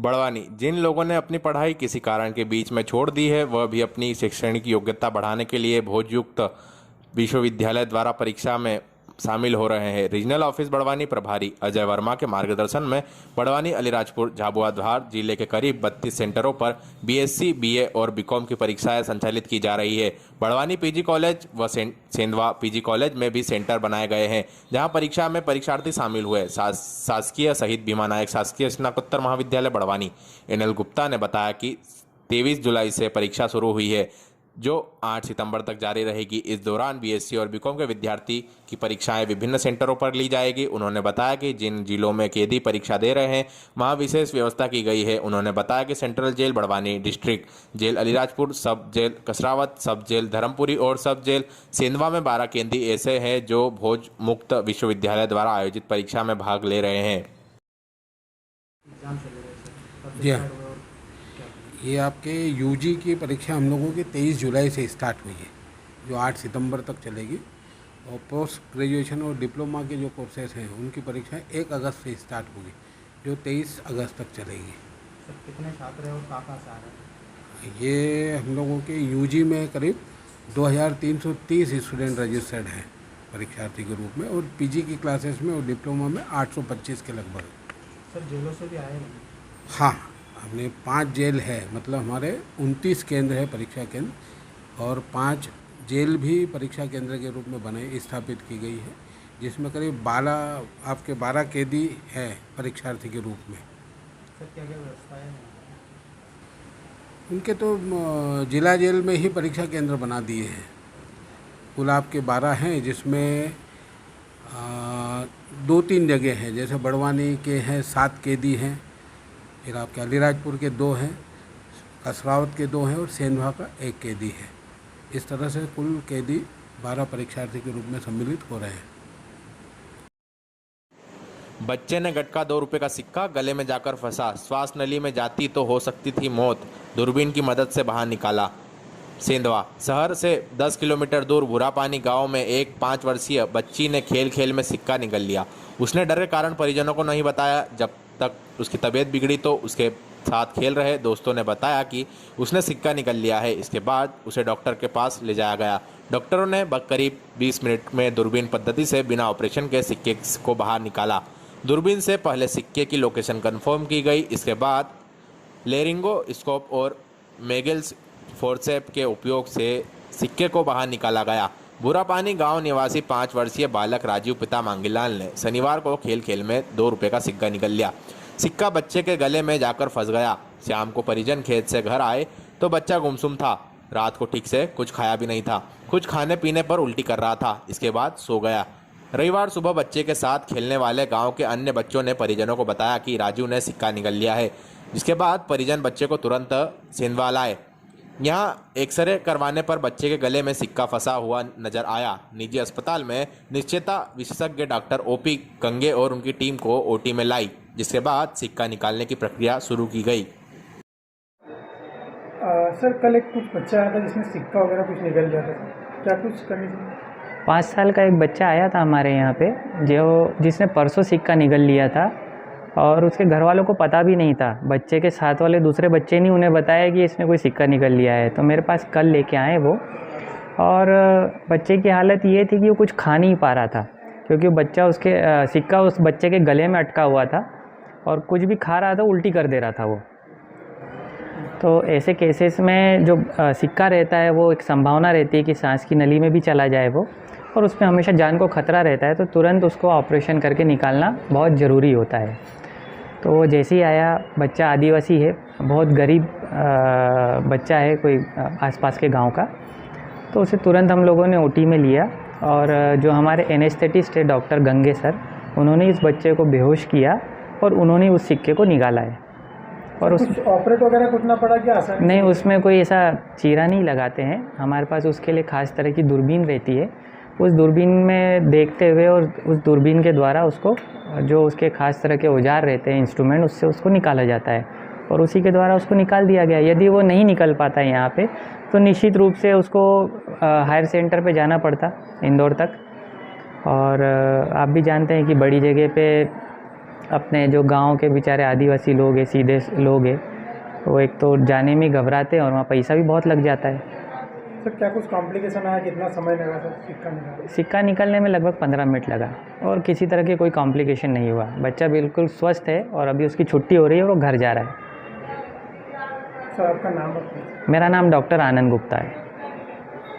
बड़वानी। जिन लोगों ने अपनी पढ़ाई किसी कारण के बीच में छोड़ दी है, वह भी अपनी शैक्षणिक योग्यता बढ़ाने के लिए भोजयुक्त विश्वविद्यालय द्वारा परीक्षा में शामिल हो रहे हैं। रीजनल ऑफिस बड़वानी प्रभारी अजय वर्मा के मार्गदर्शन में बड़वानी, अलीराजपुर, झाबुआ, धार जिले के करीब 32 सेंटरों पर बीएससी, बीए और बीकॉम की परीक्षाएं संचालित की जा रही है। बड़वानी पीजी कॉलेज व सेंधवा पीजी कॉलेज में भी सेंटर बनाए गए हैं, जहां परीक्षा में परीक्षार्थी शामिल हुए। शासकीय शहीद भीमा नायक शासकीय स्नातकोत्तर महाविद्यालय बड़वानी एनएल गुप्ता ने बताया कि 23 जुलाई से परीक्षा शुरू हुई है, जो 8 सितंबर तक जारी रहेगी। इस दौरान बीएससी और बीकॉम के विद्यार्थी की परीक्षाएं विभिन्न सेंटरों पर ली जाएगी। उन्होंने बताया कि जिन जिलों में कैदी परीक्षा दे रहे हैं, वहां विशेष व्यवस्था की गई है। उन्होंने बताया कि central jail Barwani, district jail Alirajpur, sub jail Kasrawad, सब जेल धर्मपुरी और सब जेल सेंधवा में 12 कैदी ऐसे हैं जो भोज मुक्त विश्वविद्यालय द्वारा आयोजित परीक्षा में भाग ले रहे हैं। जी हाँ, ये आपके यूजी की परीक्षा हम लोगों की 23 जुलाई से स्टार्ट हुई है, जो 8 सितंबर तक चलेगी। और पोस्ट ग्रेजुएशन और डिप्लोमा के जो कोर्सेज हैं, उनकी परीक्षाएं 1 अगस्त से स्टार्ट होगी, जो 23 अगस्त तक चलेगी। सर, कितने छात्र हैं और कहाँ से आ रहे हैं? ये हम लोगों के यूजी में करीब 2330 स्टूडेंट रजिस्टर्ड हैं परीक्षार्थी के रूप में, और पीजी की क्लासेस में और डिप्लोमा में 825 के लगभग। सर, जेलों से भी आए हैं? हाँ, हमने 5 जेल है, मतलब हमारे 29 केंद्र है परीक्षा केंद्र, और 5 जेल भी परीक्षा केंद्र के रूप में बने स्थापित की गई है, जिसमें करीब 12 कैदी है परीक्षार्थी के रूप में। सर, क्या क्या व्यवस्थाएं हैं? उनके तो जिला जेल में ही परीक्षा केंद्र बना दिए हैं। कुल आपके 12 हैं, जिसमें 2-3 जगह हैं, जैसे बड़वानी के हैं 7 कैदी हैं, फिर आपके अलीराजपुर के 2 हैं, कसरावत के 2 हैं और सेंधवा का 1 कैदी है। इस तरह से कुल कैदी 12 परीक्षार्थी के रूप में सम्मिलित हो रहे हैं। बच्चे ने गटका 2 रुपये का सिक्का गले में जाकर फंसा, श्वास नली में जाती तो हो सकती थी मौत, दूरबीन की मदद से बाहर निकाला। सेंधवा शहर से 10 किलोमीटर दूर बुरापानी गांव में एक 5 वर्षीय बच्ची ने खेल खेल में सिक्का निगल लिया। उसने डर के कारण परिजनों को नहीं बताया। जब तक उसकी तबीयत बिगड़ी तो उसके साथ खेल रहे दोस्तों ने बताया कि उसने सिक्का निकल लिया है। इसके बाद उसे डॉक्टर के पास ले जाया गया। डॉक्टरों ने करीब 20 मिनट में दूरबीन पद्धति से बिना ऑपरेशन के सिक्के को बाहर निकाला। दूरबीन से पहले सिक्के की लोकेशन कंफर्म की गई। इसके बाद लेरिंगोस्कोप और मेगेल्स फोर्सेप के उपयोग से सिक्के को बाहर निकाला गया। बुरापानी गांव निवासी 5 वर्षीय बालक राजीव पिता मांगीलाल ने शनिवार को खेल खेल में 2 रुपये का सिक्का निकल लिया। सिक्का बच्चे के गले में जाकर फंस गया। शाम को परिजन खेत से घर आए तो बच्चा गुमसुम था। रात को ठीक से कुछ खाया भी नहीं था। कुछ खाने पीने पर उल्टी कर रहा था। इसके बाद सो गया। रविवार सुबह बच्चे के साथ खेलने वाले गांव के अन्य बच्चों ने परिजनों को बताया कि राजू ने सिक्का निकल लिया है, जिसके बाद परिजन बच्चे को तुरंत सेंधवा लाए। यहाँ एक्सरे करवाने पर बच्चे के गले में सिक्का फंसा हुआ नजर आया। निजी अस्पताल में निश्चयता विशेषज्ञ डॉक्टर ओपी कंगे और उनकी टीम को ओटी में लाई, जिसके बाद सिक्का निकालने की प्रक्रिया शुरू की गई। सर, कल एक कुछ बच्चा आया था जिसमें सिक्का वगैरह कुछ निकल गया था, क्या कुछ करनी चाहिए? 5 साल का एक बच्चा आया था हमारे यहाँ पे, जिसने परसों सिक्का निकल लिया था और उसके घर वालों को पता भी नहीं था। बच्चे के साथ वाले दूसरे बच्चे ने उन्हें बताया कि इसने कोई सिक्का निकल लिया है, तो मेरे पास कल लेके आए वो। और बच्चे की हालत ये थी कि वो कुछ खा नहीं पा रहा था, क्योंकि सिक्का उस बच्चे के गले में अटका हुआ था और कुछ भी खा रहा था उल्टी कर दे रहा था वो। तो ऐसे केसेस में जो सिक्का रहता है, वो एक संभावना रहती है कि सांस की नली में भी चला जाए वो, और उसमें हमेशा जान को खतरा रहता है, तो तुरंत उसको ऑपरेशन करके निकालना बहुत ज़रूरी होता है। तो वो जैसे ही आया, बच्चा आदिवासी है, बहुत गरीब बच्चा है, कोई आसपास के गांव का, तो उसे तुरंत हम लोगों ने ओटी में लिया। और जो हमारे एनेस्थेटिस्ट है डॉक्टर गंगे सर, उन्होंने इस बच्चे को बेहोश किया और उन्होंने उस सिक्के को निकाला है। और कुछ ऑपरेट वगैरह कुछ ना पड़ा क्या? आसान नहीं, उसमें कोई ऐसा चीरा नहीं लगाते हैं। हमारे पास उसके लिए ख़ास तरह की दूरबीन रहती है। उस दूरबीन में देखते हुए और उस दूरबीन के द्वारा उसको, जो उसके ख़ास तरह के औजार रहते हैं, इंस्ट्रूमेंट, उससे उसको निकाला जाता है और उसी के द्वारा उसको निकाल दिया गया। यदि वो नहीं निकल पाता है यहाँ पे, तो निश्चित रूप से उसको हायर सेंटर पे जाना पड़ता, इंदौर तक। और आप भी जानते हैं कि बड़ी जगह पे अपने जो गांव के बेचारे आदिवासी लोग हैं, सीधे लोग हैं, वो एक तो जाने में घबराते हैं और वहाँ पैसा भी बहुत लग जाता है। सर क्या कुछ कॉम्प्लिकेशन आया, कितना समय लगा सर सिक्का निकालने? सिक्का निकलने में लगभग 15 मिनट लगा और किसी तरह की कोई कॉम्प्लिकेशन नहीं हुआ। बच्चा बिल्कुल स्वस्थ है और अभी उसकी छुट्टी हो रही है और वो घर जा रहा है। सर आपका नाम बताइए। मेरा नाम डॉक्टर आनंद गुप्ता है।